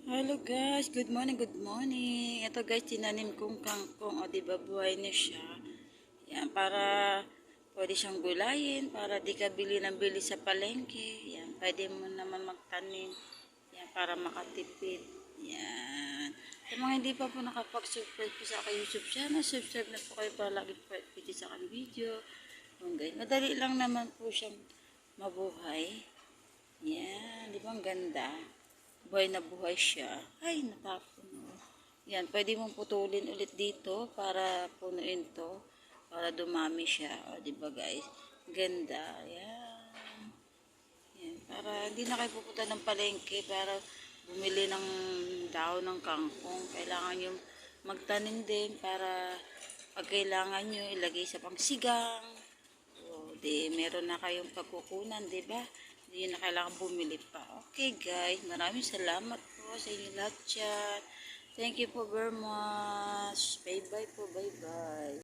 Hello guys, good morning, good morning. Ito guys, tinanim kong kangkong. O diba, buhay na siya. Yan, para pwede siyang gulayin, para di ka bili ng bili sa palengke. Yan, pwede mo naman magtanim. Yan, para makatipid. Yan. Sa mga hindi pa po nakapag-subscribe po sa aking YouTube channel, subscribe na po kayo para lagi po pwede sa aking video. Guys, madali lang naman po siyang mabuhay. Yan, di ba ang ganda? Buhay na buhay siya. Ay, natapon. Yan, pwede mong putulin ulit dito para punuin to. Para dumami siya. O, diba guys? Ganda. Yan. Yan. Para hindi na kayo pupunta ng palengke para bumili ng daon ng kangkong. Kailangan nyo magtanim din para pag kailangan nyo ilagay sa pangsigang. O, di meron na kayong pagkukunan, diba? Hindi na kailangan bumili pa. Okay guys, maraming salamat po sa inyo lahat dyan. Thank you po very much. Bye bye po, bye bye.